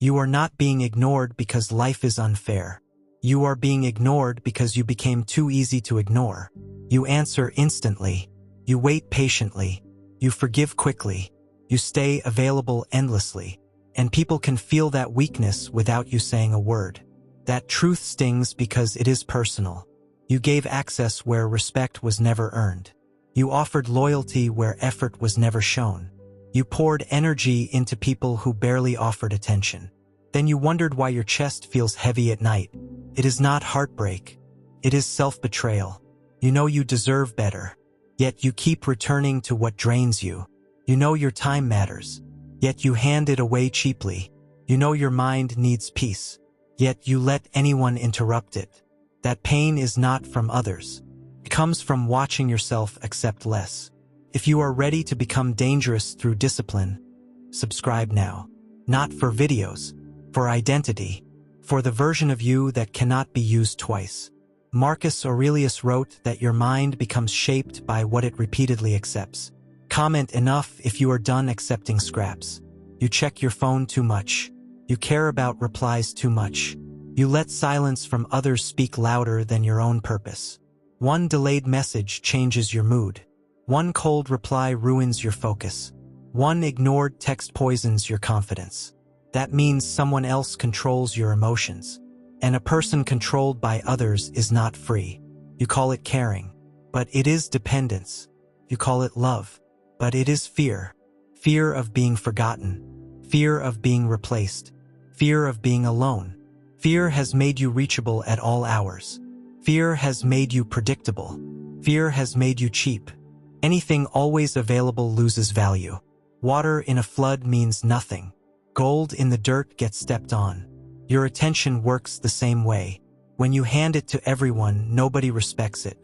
You are not being ignored because life is unfair. You are being ignored because you became too easy to ignore. You answer instantly. You wait patiently. You forgive quickly. You stay available endlessly. And people can feel that weakness without you saying a word. That truth stings because it is personal. You gave access where respect was never earned. You offered loyalty where effort was never shown. You poured energy into people who barely offered attention. Then you wondered why your chest feels heavy at night. It is not heartbreak. It is self-betrayal. You know you deserve better. Yet you keep returning to what drains you. You know your time matters. Yet you hand it away cheaply. You know your mind needs peace. Yet you let anyone interrupt it. That pain is not from others. It comes from watching yourself accept less. If you are ready to become dangerous through discipline, subscribe now. Not for videos, for identity, for the version of you that cannot be used twice. Marcus Aurelius wrote that your mind becomes shaped by what it repeatedly accepts. Comment enough if you are done accepting scraps. You check your phone too much. You care about replies too much. You let silence from others speak louder than your own purpose. One delayed message changes your mood. One cold reply ruins your focus. One ignored text poisons your confidence. That means someone else controls your emotions. And a person controlled by others is not free. You call it caring, but it is dependence. You call it love, but it is fear. Fear of being forgotten. Fear of being replaced. Fear of being alone. Fear has made you reachable at all hours. Fear has made you predictable. Fear has made you cheap. Anything always available loses value. Water in a flood means nothing. Gold in the dirt gets stepped on. Your attention works the same way. When you hand it to everyone, nobody respects it.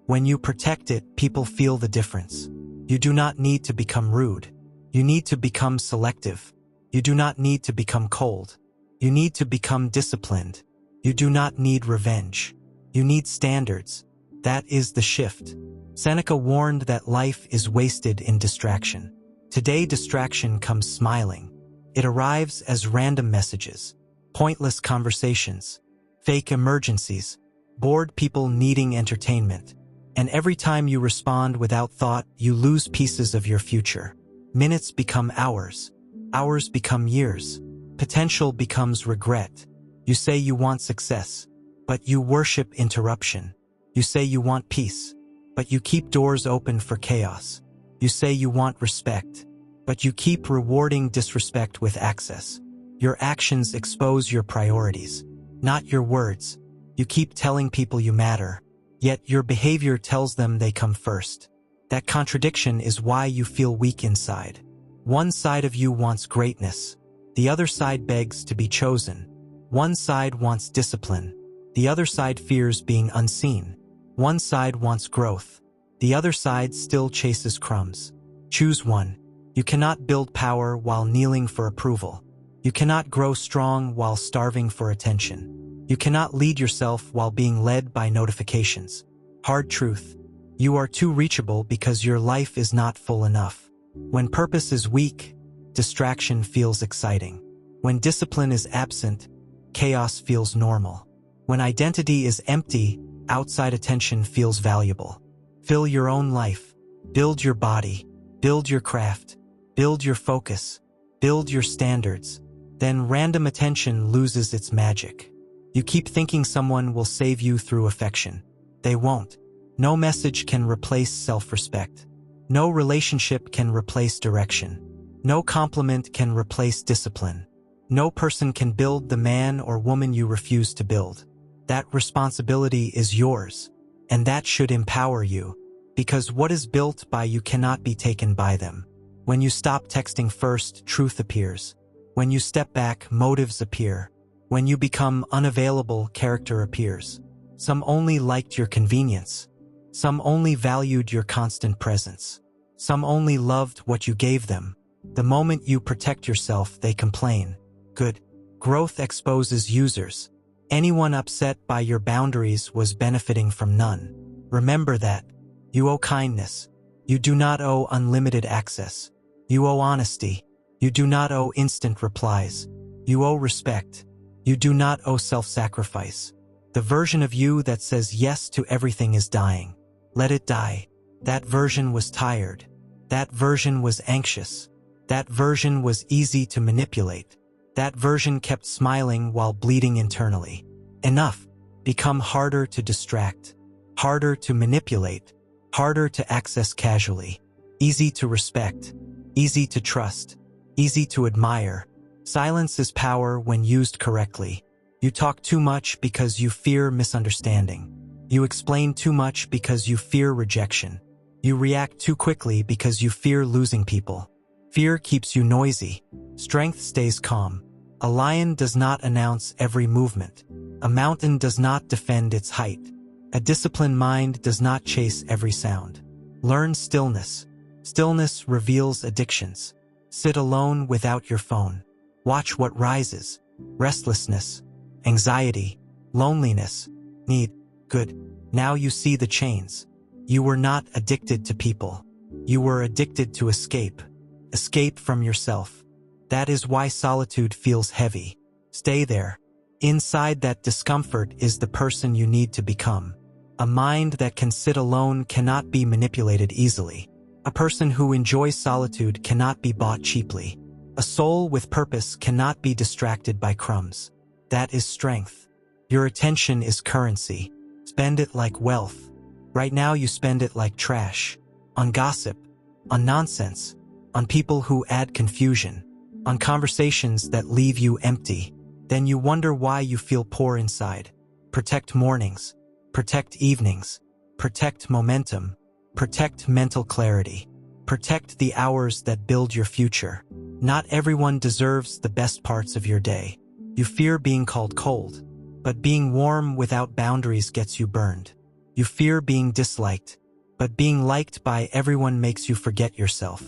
When you protect it, people feel the difference. You do not need to become rude. You need to become selective. You do not need to become cold. You need to become disciplined. You do not need revenge. You need standards. That is the shift. Seneca warned that life is wasted in distraction. Today, distraction comes smiling. It arrives as random messages, pointless conversations, fake emergencies, bored people needing entertainment. And every time you respond without thought, you lose pieces of your future. Minutes become hours. Hours become years. Potential becomes regret. You say you want success, but you worship interruption. You say you want peace, but you keep doors open for chaos. You say you want respect, but you keep rewarding disrespect with access. Your actions expose your priorities, not your words. You keep telling people you matter, yet your behavior tells them they come first. That contradiction is why you feel weak inside. One side of you wants greatness. The other side begs to be chosen. One side wants discipline. The other side fears being unseen. One side wants growth. The other side still chases crumbs. Choose one. You cannot build power while kneeling for approval. You cannot grow strong while starving for attention. You cannot lead yourself while being led by notifications. Hard truth. You are too reachable because your life is not full enough. When purpose is weak, distraction feels exciting. When discipline is absent, chaos feels normal. When identity is empty, outside attention feels valuable. Fill your own life. Build your body. Build your craft. Build your focus. Build your standards. Then random attention loses its magic. You keep thinking someone will save you through affection. They won't. No message can replace self-respect. No relationship can replace direction. No compliment can replace discipline. No person can build the man or woman you refuse to build. That responsibility is yours, and that should empower you, because what is built by you cannot be taken by them. When you stop texting first, truth appears. When you step back, motives appear. When you become unavailable, character appears. Some only liked your convenience. Some only valued your constant presence. Some only loved what you gave them. The moment you protect yourself, they complain. Good. Growth exposes users. Anyone upset by your boundaries was benefiting from none. Remember that. You owe kindness. You do not owe unlimited access. You owe honesty. You do not owe instant replies. You owe respect. You do not owe self-sacrifice. The version of you that says yes to everything is dying. Let it die. That version was tired. That version was anxious. That version was easy to manipulate. That version kept smiling while bleeding internally. Enough. Become harder to distract. Harder to manipulate. Harder to access casually. Easy to respect. Easy to trust. Easy to admire. Silence is power when used correctly. You talk too much because you fear misunderstanding. You explain too much because you fear rejection. You react too quickly because you fear losing people. Fear keeps you noisy. Strength stays calm. A lion does not announce every movement. A mountain does not defend its height. A disciplined mind does not chase every sound. Learn stillness. Stillness reveals addictions. Sit alone without your phone. Watch what rises. Restlessness. Anxiety. Loneliness. Need. Good. Now you see the chains. You were not addicted to people. You were addicted to escape. Escape from yourself. That is why solitude feels heavy. Stay there. Inside that discomfort is the person you need to become. A mind that can sit alone cannot be manipulated easily. A person who enjoys solitude cannot be bought cheaply. A soul with purpose cannot be distracted by crumbs. That is strength. Your attention is currency. Spend it like wealth. Right now you spend it like trash. On gossip. On nonsense. On people who add confusion. On conversations that leave you empty. Then you wonder why you feel poor inside. Protect mornings. Protect evenings. Protect momentum. Protect mental clarity. Protect the hours that build your future. Not everyone deserves the best parts of your day. You fear being called cold, but being warm without boundaries gets you burned. You fear being disliked, but being liked by everyone makes you forget yourself.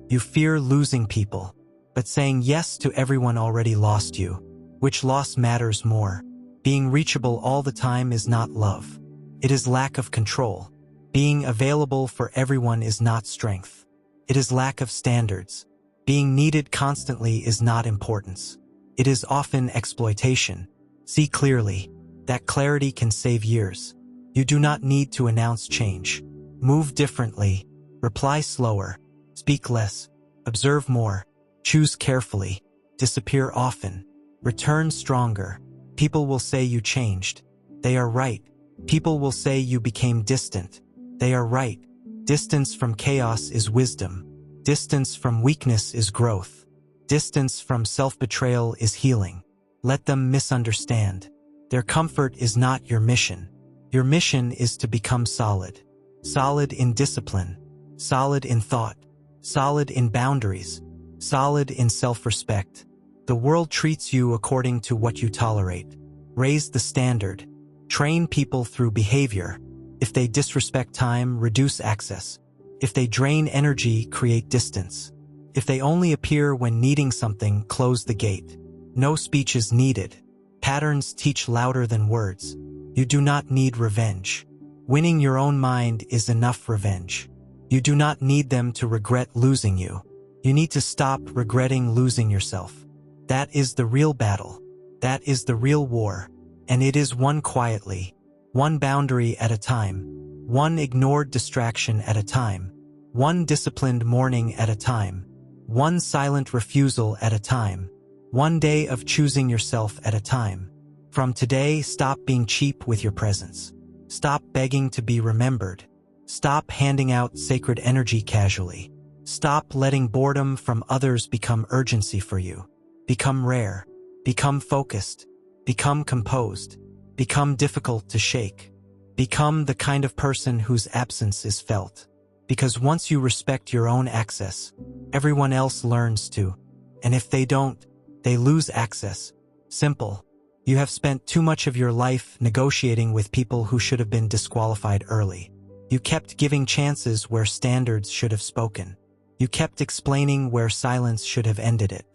You fear losing people, but saying yes to everyone already lost you. Which loss matters more? Being reachable all the time is not love. It is lack of control. Being available for everyone is not strength. It is lack of standards. Being needed constantly is not importance. It is often exploitation. See clearly. That clarity can save years. You do not need to announce change. Move differently. Reply slower. Speak less. Observe more. Choose carefully. Disappear often. Return stronger. People will say you changed. They are right. People will say you became distant. They are right. Distance from chaos is wisdom. Distance from weakness is growth. Distance from self-betrayal is healing. Let them misunderstand. Their comfort is not your mission. Your mission is to become solid. Solid in discipline. Solid in thought. Solid in boundaries. Solid in self-respect. The world treats you according to what you tolerate. Raise the standard. Train people through behavior. If they disrespect time, reduce access. If they drain energy, create distance. If they only appear when needing something, close the gate. No speech is needed. Patterns teach louder than words. You do not need revenge. Winning your own mind is enough revenge. You do not need them to regret losing you. You need to stop regretting losing yourself. That is the real battle. That is the real war. And it is won quietly. One boundary at a time. One ignored distraction at a time. One disciplined morning at a time. One silent refusal at a time. One day of choosing yourself at a time. From today, stop being cheap with your presence. Stop begging to be remembered. Stop handing out sacred energy casually. Stop letting boredom from others become urgency for you. Become rare. Become focused. Become composed. Become difficult to shake. Become the kind of person whose absence is felt. Because once you respect your own access, everyone else learns to. And if they don't, they lose access. Simple. You have spent too much of your life negotiating with people who should have been disqualified early. You kept giving chances where standards should have spoken. You kept explaining where silence should have ended it.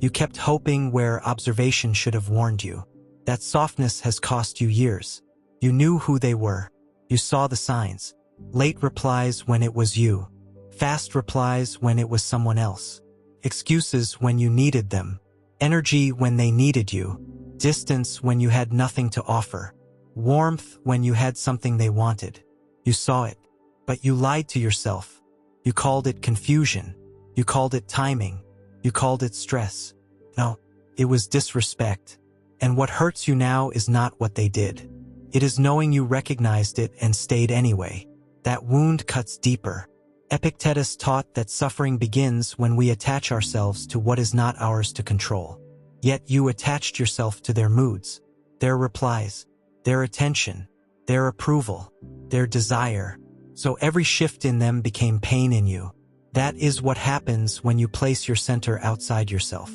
You kept hoping where observation should have warned you. That softness has cost you years. You knew who they were. You saw the signs. Late replies when it was you. Fast replies when it was someone else. Excuses when you needed them. Energy when they needed you. Distance when you had nothing to offer. Warmth when you had something they wanted. You saw it, but you lied to yourself. You called it confusion. You called it timing. You called it stress. No, it was disrespect. And what hurts you now is not what they did. It is knowing you recognized it and stayed anyway. That wound cuts deeper. Epictetus taught that suffering begins when we attach ourselves to what is not ours to control. Yet you attached yourself to their moods, their replies, their attention, their approval, their desire. So every shift in them became pain in you. That is what happens when you place your center outside yourself.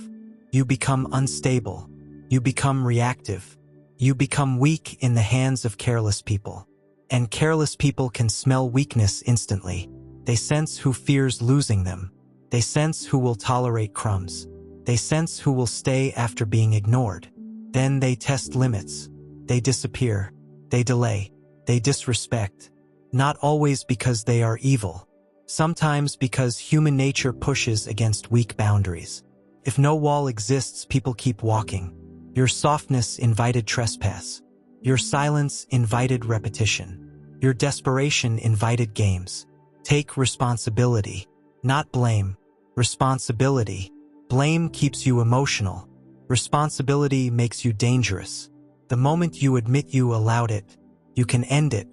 You become unstable. You become reactive. You become weak in the hands of careless people. And careless people can smell weakness instantly. They sense who fears losing them. They sense who will tolerate crumbs. They sense who will stay after being ignored. Then they test limits. They disappear. They delay. They disrespect. Not always because they are evil. Sometimes because human nature pushes against weak boundaries. If no wall exists, people keep walking. Your softness invited trespass. Your silence invited repetition. Your desperation invited games. Take responsibility, not blame. Responsibility. Blame keeps you emotional. Responsibility makes you dangerous. The moment you admit you allowed it, you can end it.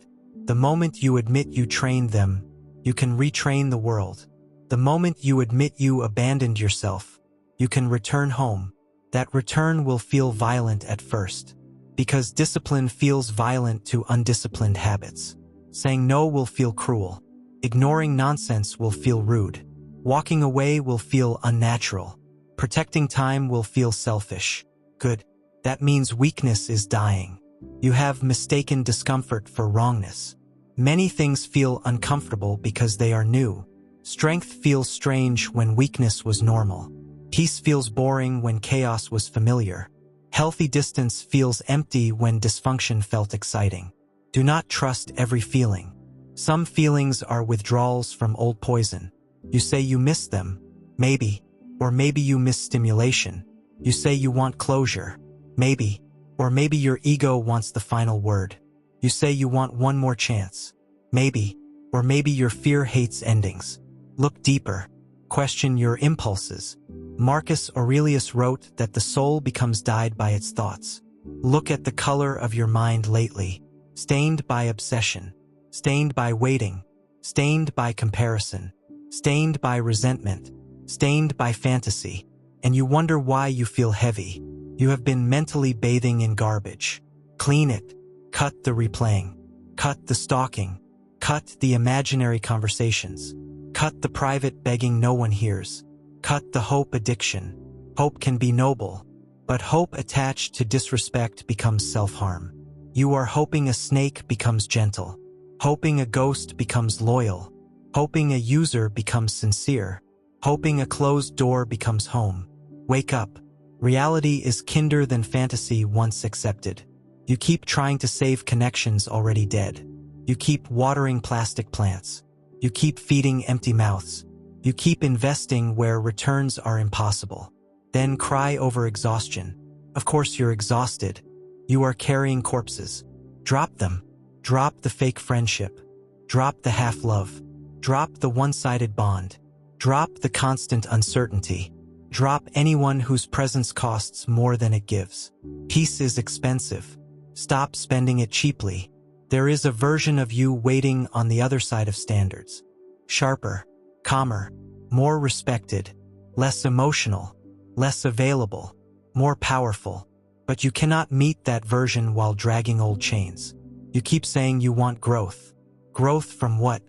The moment you admit you trained them, you can retrain the world. The moment you admit you abandoned yourself, you can return home. That return will feel violent at first, because discipline feels violent to undisciplined habits. Saying no will feel cruel. Ignoring nonsense will feel rude. Walking away will feel unnatural. Protecting time will feel selfish. Good. That means weakness is dying. You have mistaken discomfort for wrongness. Many things feel uncomfortable because they are new. Strength feels strange when weakness was normal. Peace feels boring when chaos was familiar. Healthy distance feels empty when dysfunction felt exciting. Do not trust every feeling. Some feelings are withdrawals from old poison. You say you miss them. Maybe. Or maybe you miss stimulation. You say you want closure. Maybe. Or maybe your ego wants the final word. You say you want one more chance. Maybe. Or maybe your fear hates endings. Look deeper. Question your impulses. Marcus Aurelius wrote that the soul becomes dyed by its thoughts. Look at the color of your mind lately. Stained by obsession. Stained by waiting. Stained by comparison. Stained by resentment. Stained by fantasy. And you wonder why you feel heavy. You have been mentally bathing in garbage. Clean it. Cut the replaying. Cut the stalking. Cut the imaginary conversations. Cut the private begging no one hears. Cut the hope addiction. Hope can be noble, but hope attached to disrespect becomes self-harm. You are hoping a snake becomes gentle. Hoping a ghost becomes loyal. Hoping a user becomes sincere. Hoping a closed door becomes home. Wake up. Reality is kinder than fantasy once accepted. You keep trying to save connections already dead. You keep watering plastic plants. You keep feeding empty mouths. You keep investing where returns are impossible. Then cry over exhaustion. Of course you're exhausted. You are carrying corpses. Drop them. Drop the fake friendship. Drop the half-love. Drop the one-sided bond. Drop the constant uncertainty. Drop anyone whose presence costs more than it gives. Peace is expensive. Stop spending it cheaply. There is a version of you waiting on the other side of standards. Sharper, calmer, more respected, less emotional, less available, more powerful. But you cannot meet that version while dragging old chains. You keep saying you want growth. Growth from what?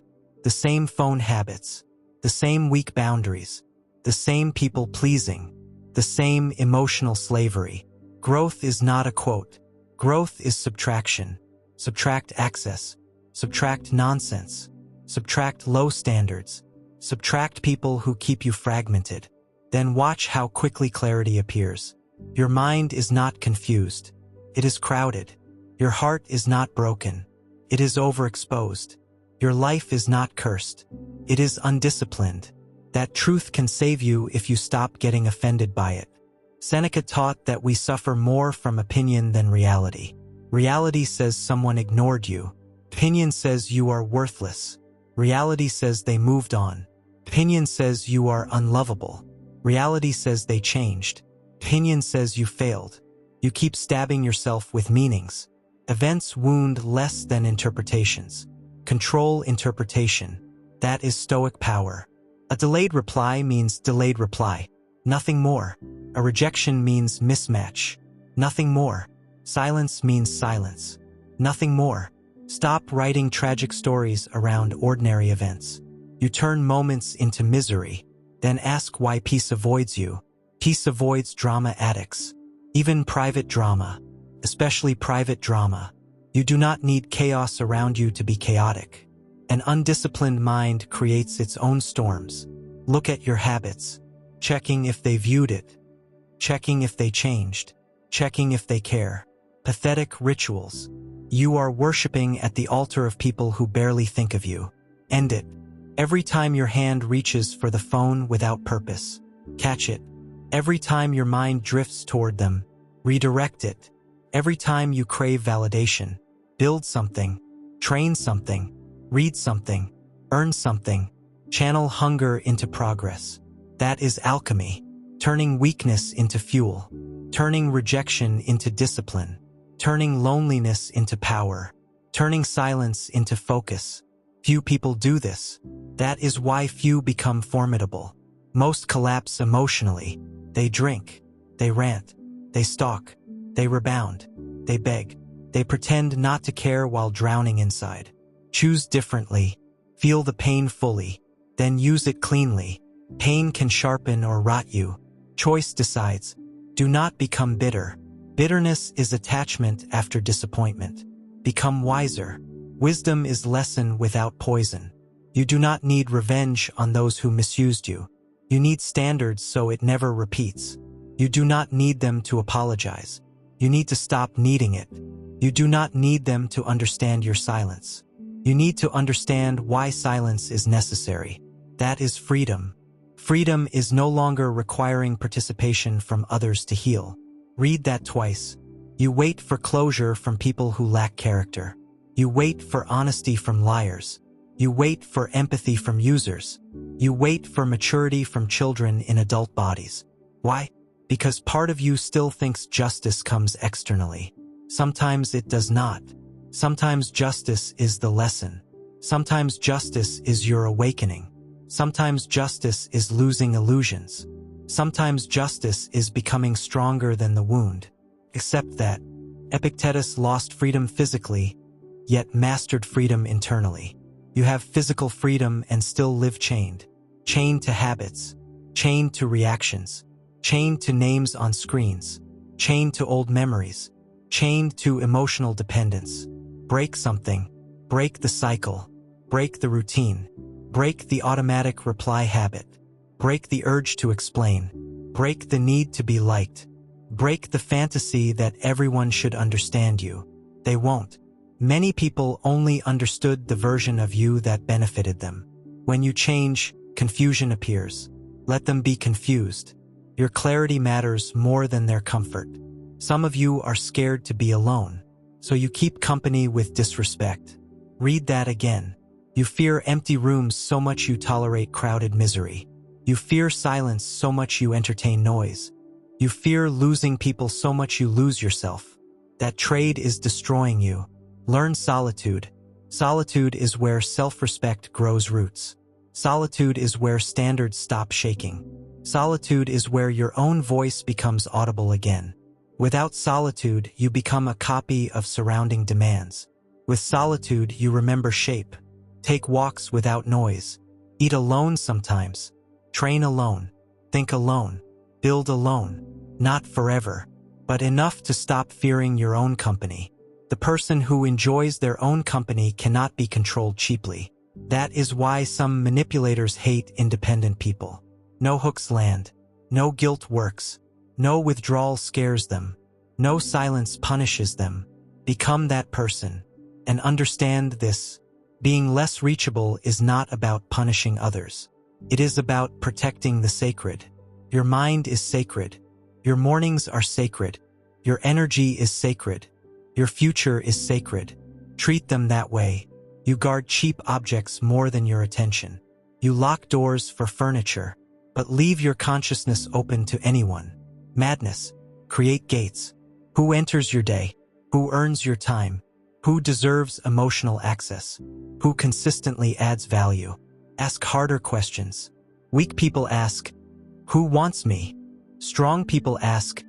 The same phone habits, the same weak boundaries, the same people pleasing, the same emotional slavery. Growth is not a quote. Growth is subtraction. Subtract access. Subtract nonsense. Subtract low standards. Subtract people who keep you fragmented. Then watch how quickly clarity appears. Your mind is not confused. It is crowded. Your heart is not broken. It is overexposed. Your life is not cursed. It is undisciplined. That truth can save you if you stop getting offended by it. Seneca taught that we suffer more from opinion than reality. Reality says someone ignored you. Opinion says you are worthless. Reality says they moved on. Opinion says you are unlovable. Reality says they changed. Opinion says you failed. You keep stabbing yourself with meanings. Events wound less than interpretations. Control interpretation. That is Stoic power. A delayed reply means delayed reply. Nothing more. A rejection means mismatch. Nothing more. Silence means silence. Nothing more. Stop writing tragic stories around ordinary events. You turn moments into misery. Then ask why peace avoids you. Peace avoids drama addicts. Even private drama. Especially private drama. You do not need chaos around you to be chaotic. An undisciplined mind creates its own storms. Look at your habits. Checking if they viewed it. Checking if they changed. Checking if they care. Pathetic rituals. You are worshipping at the altar of people who barely think of you. End it. Every time your hand reaches for the phone without purpose, catch it. Every time your mind drifts toward them, redirect it. Every time you crave validation, build something, train something, read something, earn something, channel hunger into progress. That is alchemy, turning weakness into fuel, turning rejection into discipline, turning loneliness into power, turning silence into focus. Few people do this. That is why few become formidable. Most collapse emotionally. They drink, they rant, they stalk, they rebound, they beg, they pretend not to care while drowning inside. Choose differently, feel the pain fully, then use it cleanly. Pain can sharpen or rot you. Choice decides. Do not become bitter. Bitterness is attachment after disappointment. Become wiser. Wisdom is lesson without poison. You do not need revenge on those who misused you. You need standards so it never repeats. You do not need them to apologize. You need to stop needing it. You do not need them to understand your silence. You need to understand why silence is necessary. That is freedom. Freedom is no longer requiring participation from others to heal. Read that twice. You wait for closure from people who lack character. You wait for honesty from liars. You wait for empathy from users. You wait for maturity from children in adult bodies. Why? Because part of you still thinks justice comes externally. Sometimes it does not. Sometimes justice is the lesson. Sometimes justice is your awakening. Sometimes justice is losing illusions. Sometimes justice is becoming stronger than the wound. Accept that. Epictetus lost freedom physically, yet mastered freedom internally. You have physical freedom and still live chained. Chained to habits. Chained to reactions. Chained to names on screens. Chained to old memories. Chained to emotional dependence. Break something. Break the cycle. Break the routine. Break the automatic reply habit. Break the urge to explain. Break the need to be liked. Break the fantasy that everyone should understand you. They won't. Many people only understood the version of you that benefited them. When you change, confusion appears. Let them be confused. Your clarity matters more than their comfort. Some of you are scared to be alone, so you keep company with disrespect. Read that again. You fear empty rooms so much you tolerate crowded misery. You fear silence so much you entertain noise. You fear losing people so much you lose yourself. That trade is destroying you. Learn solitude. Solitude is where self-respect grows roots. Solitude is where standards stop shaking. Solitude is where your own voice becomes audible again. Without solitude, you become a copy of surrounding demands. With solitude, you remember shape. Take walks without noise. Eat alone sometimes. Train alone. Think alone. Build alone. Not forever, but enough to stop fearing your own company. The person who enjoys their own company cannot be controlled cheaply. That is why some manipulators hate independent people. No hooks land. No guilt works. No withdrawal scares them. No silence punishes them. Become that person. And understand this. Being less reachable is not about punishing others. It is about protecting the sacred. Your mind is sacred. Your mornings are sacred. Your energy is sacred. Your future is sacred. Treat them that way. You guard cheap objects more than your attention. You lock doors for furniture, but leave your consciousness open to anyone. Madness. Create gates. Who enters your day? Who earns your time? Who deserves emotional access? Who consistently adds value? Ask harder questions. Weak people ask, who wants me? Strong people ask,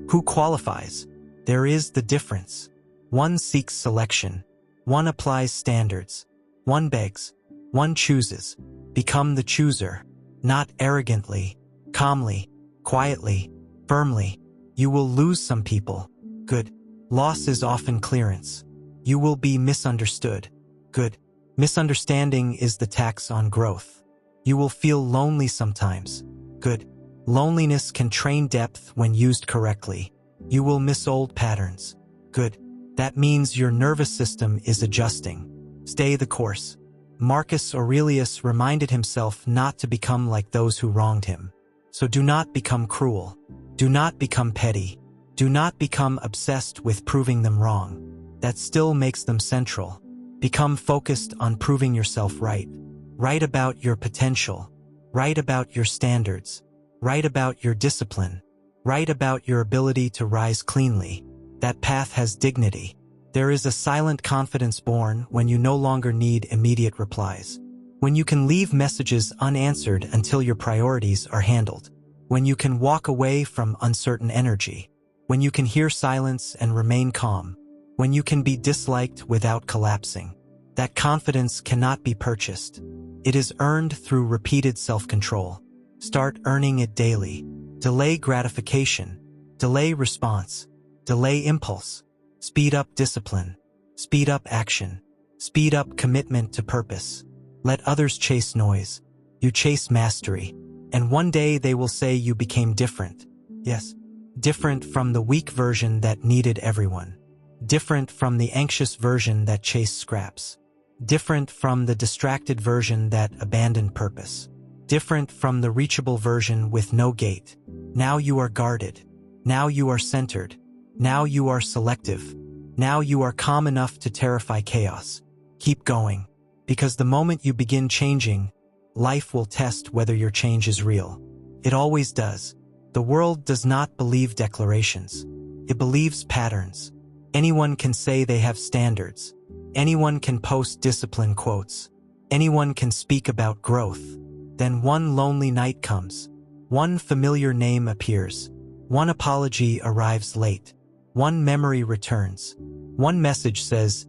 who qualifies? There is the difference. One seeks selection. One applies standards. One begs. One chooses. Become the chooser. Not arrogantly, calmly, quietly, firmly. You will lose some people. Good. Loss is often clearance. You will be misunderstood. Good. Misunderstanding is the tax on growth. You will feel lonely sometimes. Good. Loneliness can train depth when used correctly. You will miss old patterns. Good. That means your nervous system is adjusting. Stay the course. Marcus Aurelius reminded himself not to become like those who wronged him. So do not become cruel. Do not become petty. Do not become obsessed with proving them wrong. That still makes them central. Become focused on proving yourself right. Write about your potential. Write about your standards. Write about your discipline. Write about your ability to rise cleanly. That path has dignity. There is a silent confidence born when you no longer need immediate replies. When you can leave messages unanswered until your priorities are handled. When you can walk away from uncertain energy. When you can hear silence and remain calm. When you can be disliked without collapsing. That confidence cannot be purchased. It is earned through repeated self-control. Start earning it daily. Delay gratification. Delay response. Delay impulse. Speed up discipline. Speed up action. Speed up commitment to purpose. Let others chase noise. You chase mastery. And one day they will say you became different. Yes, different from the weak version that needed everyone. Different from the anxious version that chased scraps. Different from the distracted version that abandoned purpose. Different from the reachable version with no gate. Now you are guarded. Now you are centered. Now you are selective. Now you are calm enough to terrify chaos. Keep going. Because the moment you begin changing, life will test whether your change is real. It always does. The world does not believe declarations. It believes patterns. Anyone can say they have standards. Anyone can post discipline quotes. Anyone can speak about growth. Then one lonely night comes. One familiar name appears. One apology arrives late. One memory returns. One message says,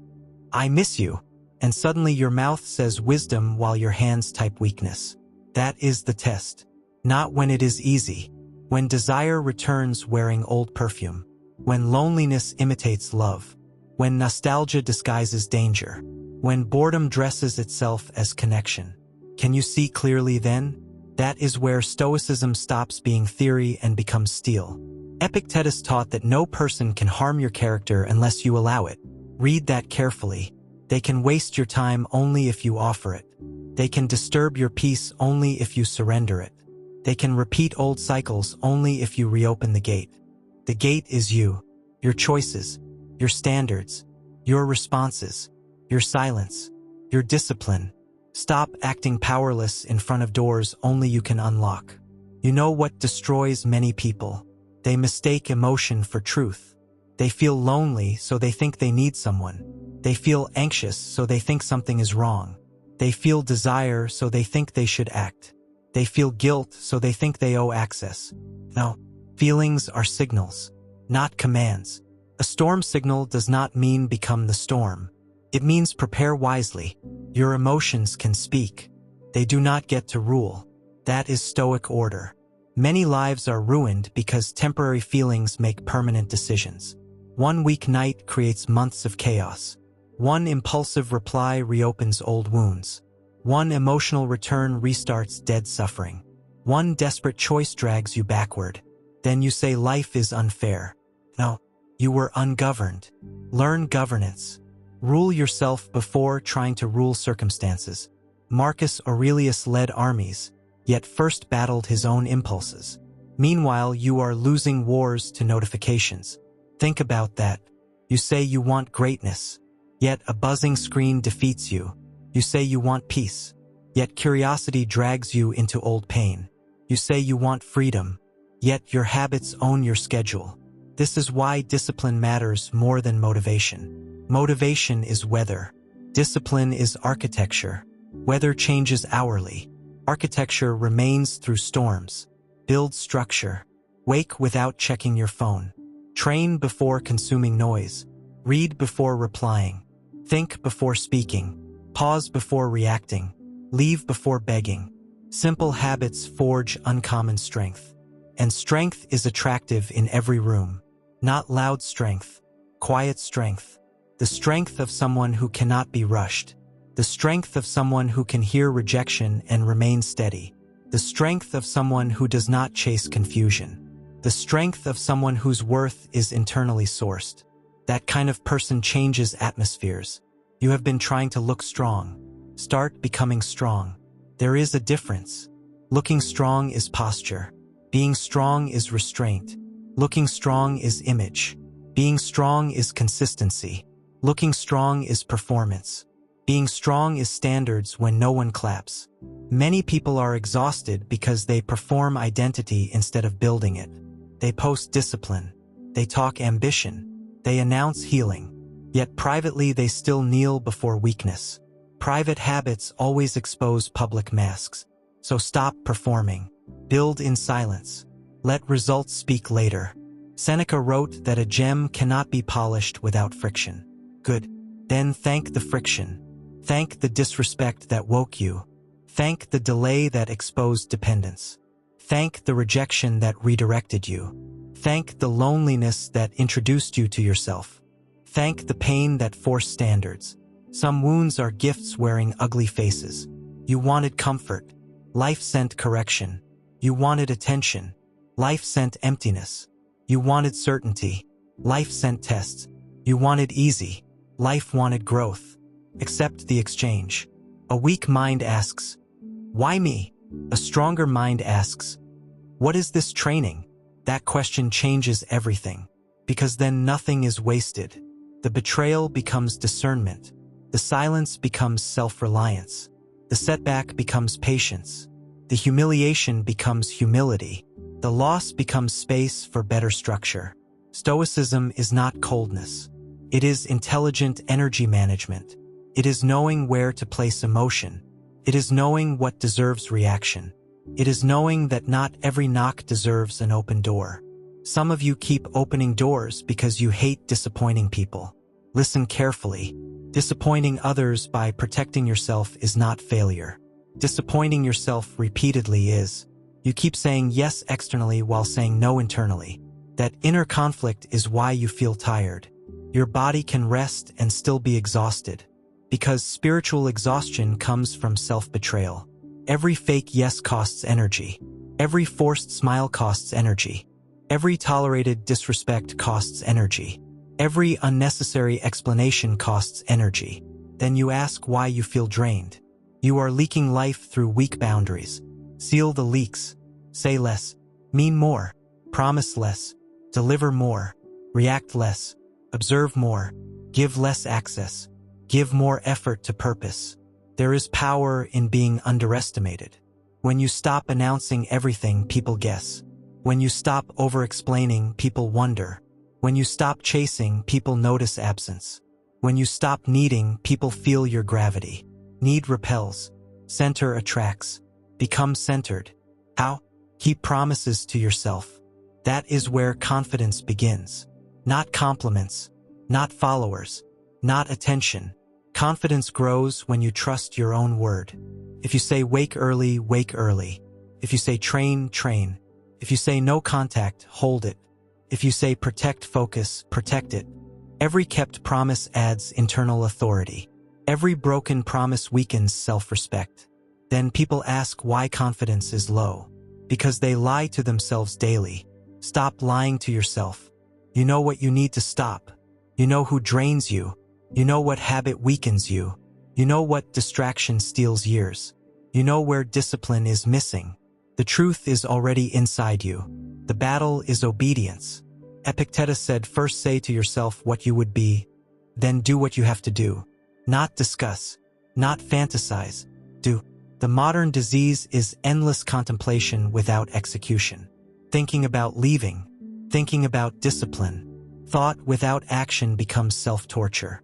I miss you. And suddenly your mouth says wisdom while your hands type weakness. That is the test. Not when it is easy. When desire returns wearing old perfume. When loneliness imitates love. When nostalgia disguises danger. When boredom dresses itself as connection. Can you see clearly then? That is where Stoicism stops being theory and becomes steel. Epictetus taught that no person can harm your character unless you allow it. Read that carefully. They can waste your time only if you offer it. They can disturb your peace only if you surrender it. They can repeat old cycles only if you reopen the gate. The gate is you, your choices, your standards, your responses, your silence, your discipline. Stop acting powerless in front of doors only you can unlock. You know what destroys many people? They mistake emotion for truth. They feel lonely, so they think they need someone. They feel anxious, so they think something is wrong. They feel desire, so they think they should act. They feel guilt, so they think they owe access. No, feelings are signals, not commands. A storm signal does not mean become the storm. It means prepare wisely. Your emotions can speak. They do not get to rule. That is Stoic order. Many lives are ruined because temporary feelings make permanent decisions. One weak night creates months of chaos. One impulsive reply reopens old wounds. One emotional return restarts dead suffering. One desperate choice drags you backward. Then you say life is unfair. No, you were ungoverned. Learn governance. Rule yourself before trying to rule circumstances. Marcus Aurelius led armies, yet first battled his own impulses. Meanwhile, you are losing wars to notifications. Think about that. You say you want greatness, yet a buzzing screen defeats you. You say you want peace, yet curiosity drags you into old pain. You say you want freedom, yet your habits own your schedule. This is why discipline matters more than motivation. Motivation is weather. Discipline is architecture. Weather changes hourly. Architecture remains through storms. Build structure. Wake without checking your phone. Train before consuming noise. Read before replying. Think before speaking. Pause before reacting. Leave before begging. Simple habits forge uncommon strength. And strength is attractive in every room. Not loud strength, quiet strength. The strength of someone who cannot be rushed. The strength of someone who can hear rejection and remain steady. The strength of someone who does not chase confusion. The strength of someone whose worth is internally sourced. That kind of person changes atmospheres. You have been trying to look strong. Start becoming strong. There is a difference. Looking strong is posture. Being strong is restraint. Looking strong is image. Being strong is consistency. Looking strong is performance. Being strong is standards when no one claps. Many people are exhausted because they perform identity instead of building it. They post discipline. They talk ambition. They announce healing. Yet privately they still kneel before weakness. Private habits always expose public masks. So stop performing. Build in silence. Let results speak later. Seneca wrote that a gem cannot be polished without friction. Good. Then thank the friction. Thank the disrespect that woke you. Thank the delay that exposed dependence. Thank the rejection that redirected you. Thank the loneliness that introduced you to yourself. Thank the pain that forced standards. Some wounds are gifts wearing ugly faces. You wanted comfort. Life sent correction. You wanted attention. Life sent emptiness. You wanted certainty. Life sent tests. You wanted easy. Life wanted growth. Accept the exchange. A weak mind asks, why me? A stronger mind asks, what is this training? That question changes everything, because then nothing is wasted. The betrayal becomes discernment. The silence becomes self-reliance. The setback becomes patience. The humiliation becomes humility. The loss becomes space for better structure. Stoicism is not coldness. It is intelligent energy management. It is knowing where to place emotion. It is knowing what deserves reaction. It is knowing that not every knock deserves an open door. Some of you keep opening doors because you hate disappointing people. Listen carefully. Disappointing others by protecting yourself is not failure. Disappointing yourself repeatedly is. You keep saying yes externally while saying no internally. That inner conflict is why you feel tired. Your body can rest and still be exhausted. Because spiritual exhaustion comes from self-betrayal. Every fake yes costs energy. Every forced smile costs energy. Every tolerated disrespect costs energy. Every unnecessary explanation costs energy. Then you ask why you feel drained. You are leaking life through weak boundaries. Seal the leaks. Say less. Mean more. Promise less. Deliver more. React less. Observe more. Give less access. Give more effort to purpose. There is power in being underestimated. When you stop announcing everything, people guess. When you stop over-explaining, people wonder. When you stop chasing, people notice absence. When you stop needing, people feel your gravity. Need repels. Center attracts. Become centered. How? Keep promises to yourself. That is where confidence begins. Not compliments. Not followers. Not attention. Confidence grows when you trust your own word. If you say wake early, wake early. If you say train, train. If you say no contact, hold it. If you say protect focus, protect it. Every kept promise adds internal authority. Every broken promise weakens self-respect. Then people ask why confidence is low. Because they lie to themselves daily. Stop lying to yourself. You know what you need to stop. You know who drains you. You know what habit weakens you. You know what distraction steals years. You know where discipline is missing. The truth is already inside you. The battle is obedience. Epictetus said, first say to yourself what you would be, then do what you have to do. Not discuss, not fantasize, do. The modern disease is endless contemplation without execution. Thinking about leaving, thinking about discipline. Thought without action becomes self-torture.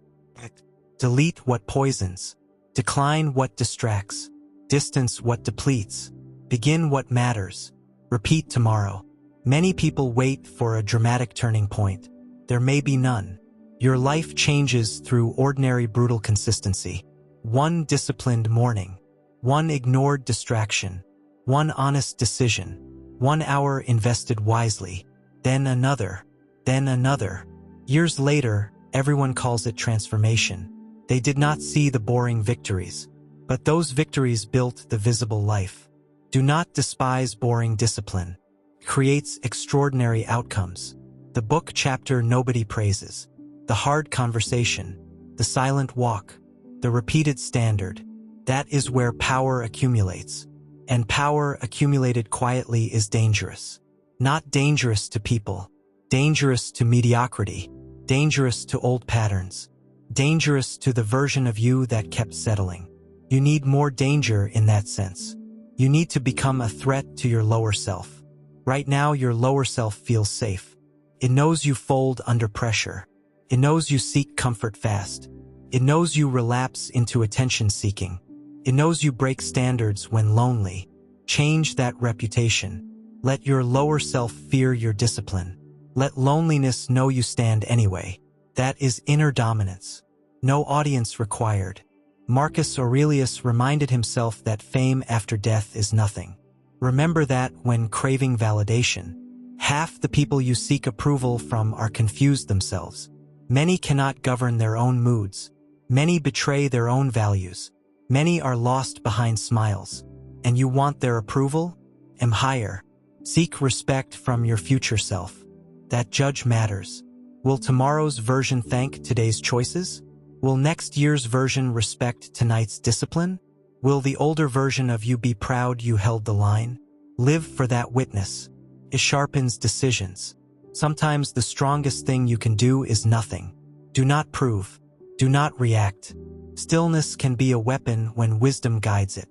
Delete what poisons. Decline what distracts. Distance what depletes. Begin what matters. Repeat tomorrow. Many people wait for a dramatic turning point. There may be none. Your life changes through ordinary brutal consistency. One disciplined morning. One ignored distraction. One honest decision. 1 hour invested wisely. Then another. Then another. Years later, everyone calls it transformation. They did not see the boring victories. But those victories built the visible life. Do not despise boring discipline. It creates extraordinary outcomes. The book chapter nobody praises. The hard conversation. The silent walk. The repeated standard. That is where power accumulates. And power accumulated quietly is dangerous. Not dangerous to people. Dangerous to mediocrity. Dangerous to old patterns. Dangerous to the version of you that kept settling. You need more danger in that sense. You need to become a threat to your lower self. Right now, your lower self feels safe. It knows you fold under pressure. It knows you seek comfort fast. It knows you relapse into attention-seeking. It knows you break standards when lonely. Change that reputation. Let your lower self fear your discipline. Let loneliness know you stand anyway. That is inner dominance. No audience required. Marcus Aurelius reminded himself that fame after death is nothing. Remember that when craving validation. Half the people you seek approval from are confused themselves. Many cannot govern their own moods. Many betray their own values. Many are lost behind smiles. And you want their approval? Aim higher. Seek respect from your future self. That judge matters. Will tomorrow's version thank today's choices? Will next year's version respect tonight's discipline? Will the older version of you be proud you held the line? Live for that witness. It sharpens decisions. Sometimes the strongest thing you can do is nothing. Do not prove. Do not react. Stillness can be a weapon when wisdom guides it.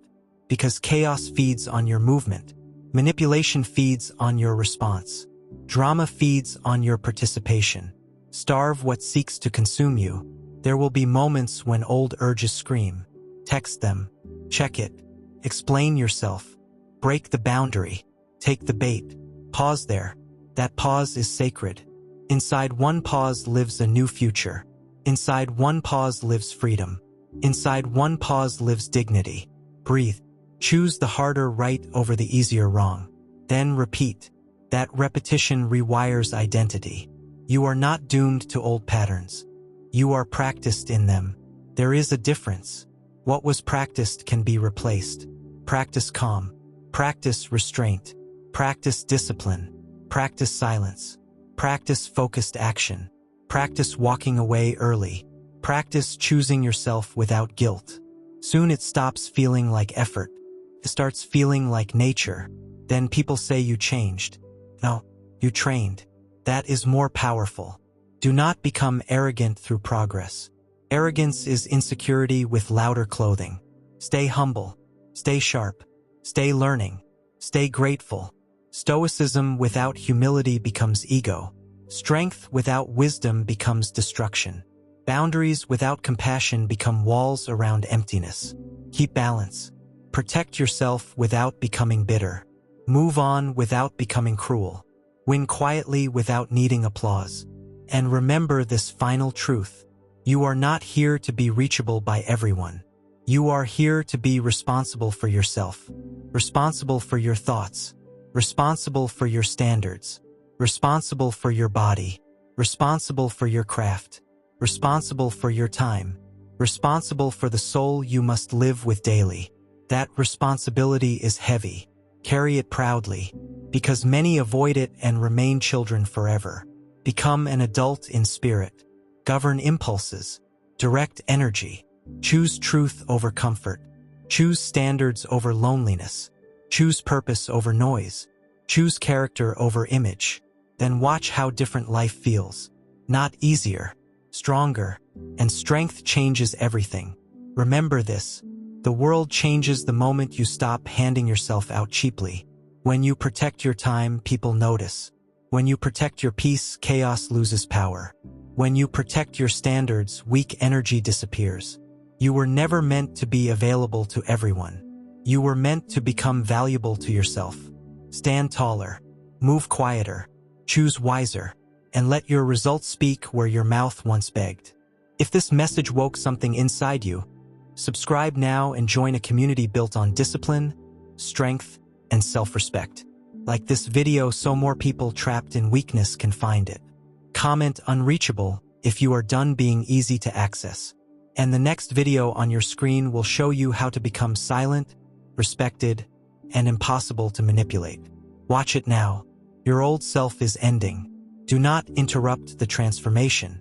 Because chaos feeds on your movement. Manipulation feeds on your response. Drama feeds on your participation. Starve what seeks to consume you. There will be moments when old urges scream. Text them. Check it. Explain yourself. Break the boundary. Take the bait. Pause there. That pause is sacred. Inside one pause lives a new future. Inside one pause lives freedom. Inside one pause lives dignity. Breathe. Choose the harder right over the easier wrong. Then repeat. That repetition rewires identity. You are not doomed to old patterns. You are practiced in them. There is a difference. What was practiced can be replaced. Practice calm. Practice restraint. Practice discipline. Practice silence. Practice focused action. Practice walking away early. Practice choosing yourself without guilt. Soon it stops feeling like effort. It starts feeling like nature. Then people say you changed. No, you trained. That is more powerful. Do not become arrogant through progress. Arrogance is insecurity with louder clothing. Stay humble. Stay sharp. Stay learning. Stay grateful. Stoicism without humility becomes ego. Strength without wisdom becomes destruction. Boundaries without compassion become walls around emptiness. Keep balance. Protect yourself without becoming bitter. Move on without becoming cruel. Win quietly without needing applause. And remember this final truth. You are not here to be reachable by everyone. You are here to be responsible for yourself. Responsible for your thoughts. Responsible for your standards. Responsible for your body. Responsible for your craft. Responsible for your time. Responsible for the soul you must live with daily. That responsibility is heavy. Carry it proudly, because many avoid it and remain children forever. Become an adult in spirit. Govern impulses. Direct energy. Choose truth over comfort. Choose standards over loneliness. Choose purpose over noise. Choose character over image. Then watch how different life feels. Not easier, stronger, and strength changes everything. Remember this. The world changes the moment you stop handing yourself out cheaply. When you protect your time, people notice. When you protect your peace, chaos loses power. When you protect your standards, weak energy disappears. You were never meant to be available to everyone. You were meant to become valuable to yourself. Stand taller, move quieter, choose wiser, and let your results speak where your mouth once begged. If this message woke something inside you, subscribe now and join a community built on discipline, strength, and self-respect. Like this video so more people trapped in weakness can find it. Comment unreachable if you are done being easy to access. And the next video on your screen will show you how to become silent, respected, and impossible to manipulate. Watch it now. Your old self is ending. Do not interrupt the transformation.